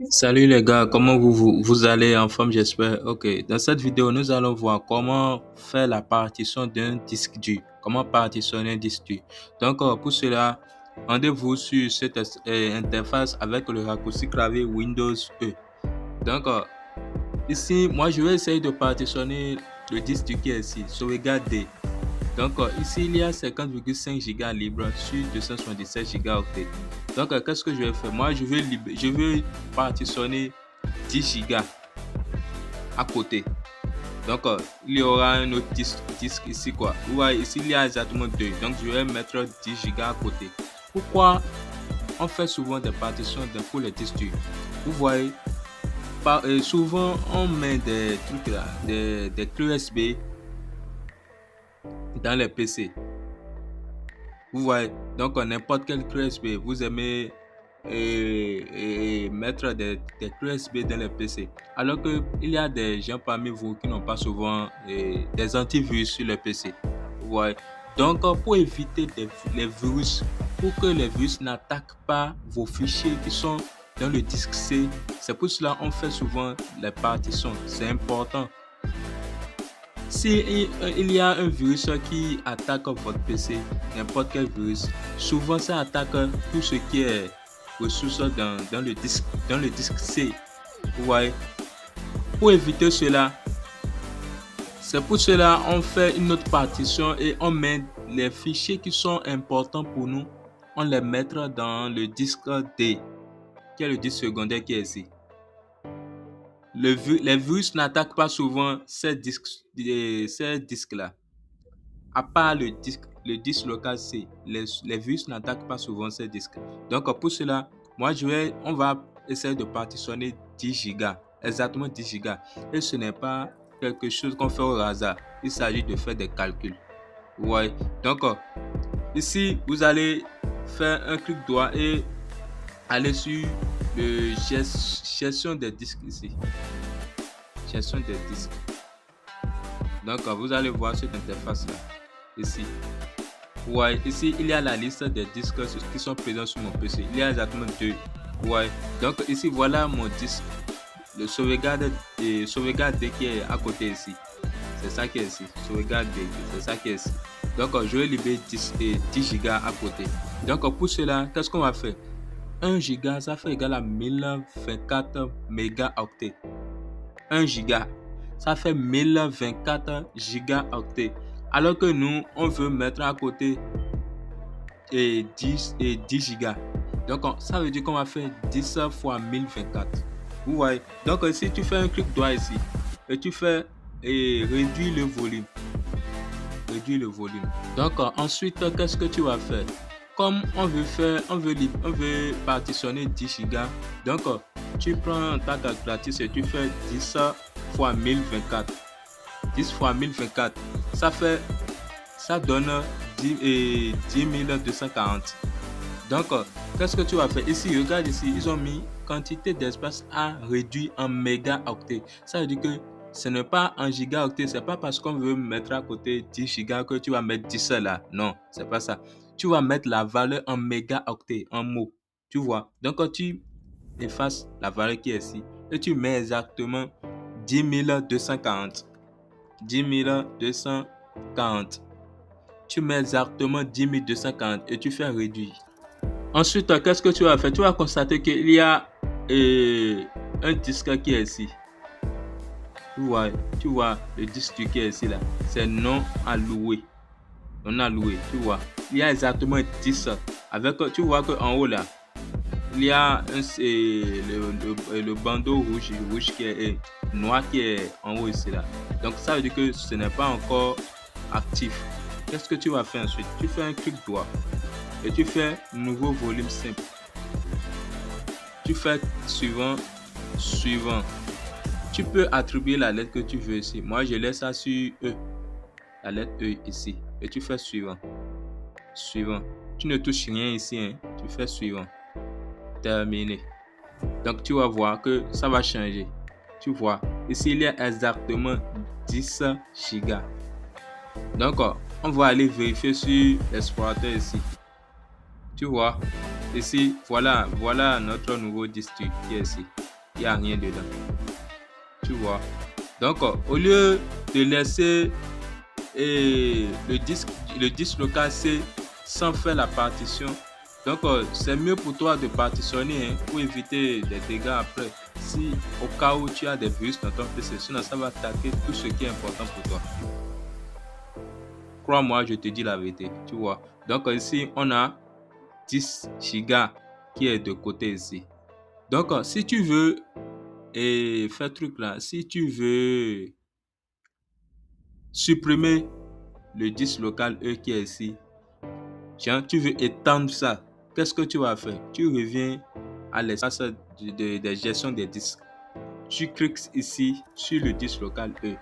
Salut les gars, comment vous allez en forme, j'espère. Ok, dans cette vidéo, nous allons voir comment faire la partition d'un disque dur. Comment partitionner un disque dur. Donc, pour cela, rendez-vous sur cette interface avec le raccourci clavier Windows E. Donc, ici, moi, je vais essayer de partitionner le disque dur qui est ici, sauvegarder. Donc, ici, il y a 50,5 Go libre sur 277 Go. Donc, qu'est-ce que je vais faire? Moi, je veux partitionner 10 Go à côté. Donc, il y aura un autre disque ici, quoi. Vous voyez, ici, il y a exactement deux. Donc, je vais mettre 10 Go à côté. Pourquoi on fait souvent des partitions pour les disques durs? Vous voyez, souvent, on met des trucs là, des clés USB dans les PC. Vous voyez, donc n'importe quel clé USB, vous aimez mettre des clés USB dans les PC. Alors qu'il y a des gens parmi vous qui n'ont pas souvent des antivirus sur les PC. Vous voyez, donc pour éviter les virus, pour que les virus n'attaquent pas vos fichiers qui sont dans le disque C, c'est pour cela qu'on fait souvent les partitions. C'est important. Si il y a un virus qui attaque votre PC, n'importe quel virus, souvent ça attaque tout ce qui est ressources dans le disque C. Vous voyez? Pour éviter cela, c'est pour cela on fait une autre partition et on met les fichiers qui sont importants pour nous, on les mettra dans le disque D, qui est le disque secondaire qui est ici. Les virus n'attaquent pas souvent ces disques-là. À part le disque local C, les virus n'attaquent pas souvent ces disques. Donc pour cela, on va essayer de partitionner 10 Go, exactement 10 Go. Et ce n'est pas quelque chose qu'on fait au hasard. Il s'agit de faire des calculs. Ouais. Donc ici, vous allez faire un clic droit et aller sur le gestion des disques ici. Gestion des disques. Donc vous allez voir cette interface là ici. Ouais, ici il y a la liste des disques qui sont présents sur mon PC. Il y a exactement deux. Ouais, donc ici voilà mon disque. Le sauvegarde qui est à côté ici. C'est ça qui est ici. Sauvegarde, c'est ça qui est ici. Donc je vais libérer 10 Go à côté. Donc pour cela, qu'est-ce qu'on va faire? 1 Go, ça fait égal à 1024 mégaoctets. 1 Go, ça fait 1024 gigaoctets. Alors que nous, on veut mettre à côté 10 Go. Donc, ça veut dire qu'on va faire 10 fois 1024. Vous voyez? Donc, si tu fais un clic droit ici, et tu fais réduire le volume. Réduire le volume. Donc, ensuite, qu'est-ce que tu vas faire? Comme on veut partitionner 10 Go. Donc, tu prends ta calculatrice et tu fais 10 fois 1024. 10 fois 1024, ça donne 10 240. Donc, qu'est-ce que tu vas faire? Ici, regarde ici, ils ont mis quantité d'espace à réduire en mégaoctets. Ça veut dire que ce n'est pas en gigaoctets. C'est pas parce qu'on veut mettre à côté 10 gigas que tu vas mettre 10 là. Non, c'est pas ça. Tu vas mettre la valeur en mégaoctets, en mots. Tu vois? Donc, quand tu effaces la valeur qui est ici et tu mets exactement 10 240. 10 240. Tu mets exactement 10 240 et tu fais réduire. Ensuite, qu'est-ce que tu vas faire? Tu vas constater qu'il y a un disque qui est ici. Tu vois le disque qui est ici là. C'est non alloué. Non alloué, tu vois. Il y a exactement 10. Tu vois qu'en haut là, il y a le bandeau rouge qui est noir qui est en haut ici là. Donc ça veut dire que ce n'est pas encore actif. Qu'est-ce que tu vas faire ensuite? Tu fais un clic droit et tu fais nouveau volume simple. Tu fais suivant. Tu peux attribuer la lettre que tu veux ici. Moi je laisse ça sur E. La lettre E ici. Et tu fais suivant. Tu ne touches rien ici, hein. Tu fais suivant. Terminé. Donc tu vas voir que ça va changer. Tu vois, ici il y a exactement 10 gigas. Donc on va aller vérifier sur l'explorateur ici. Tu vois, ici voilà notre nouveau disque qui est ici. il n'y a rien dedans. Tu vois. Donc, au lieu de laisser le disque local C sans faire la partition, donc c'est mieux pour toi de partitionner pour éviter des dégâts après. Si au cas où tu as des virus dans ton PC, sinon ça va attaquer tout ce qui est important pour toi. Crois-moi, je te dis la vérité, tu vois. Donc ici, on a 10 gigas qui est de côté ici. Donc, si tu veux faire truc là, si tu veux supprimer le disque local E qui est ici, tiens, tu veux étendre ça, qu'est-ce que tu vas faire? Tu reviens à l'espace de gestion des disques. Tu cliques ici sur le disque local E.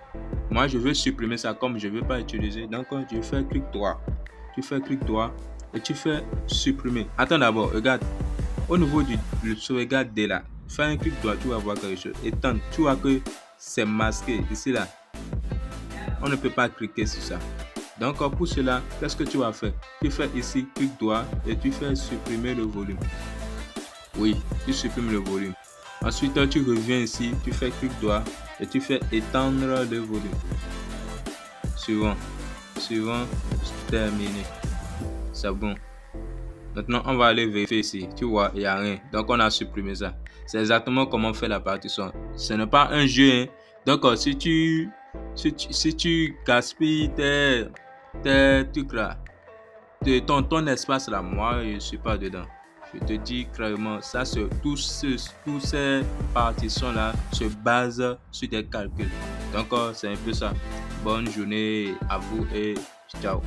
Moi, je veux supprimer ça comme je ne veux pas utiliser. Donc, je fais clic droit. Tu fais clic droit et tu fais supprimer. Attends d'abord, regarde. Au niveau du sauvegarde D là, fais un clic droit, tu vas voir quelque chose. Étendre, tu vois que c'est masqué ici là. On ne peut pas cliquer sur ça. Donc, pour cela, qu'est-ce que tu vas faire? Tu fais ici clic droit et tu fais supprimer le volume. Oui, tu supprimes le volume. Ensuite, tu reviens ici, tu fais clic droit et tu fais étendre le volume. Suivant, terminé. C'est bon. Maintenant, on va aller vérifier ici. Tu vois, il n'y a rien. Donc, on a supprimé ça. C'est exactement comment on fait la partition. Ce n'est pas un jeu. Hein. Donc, si tu gaspilles tes trucs là, ton espace là, moi, je ne suis pas dedans. Je te dis clairement, ça, tous ces partitions-là se basent sur des calculs. Donc, c'est un peu ça. Bonne journée à vous et ciao.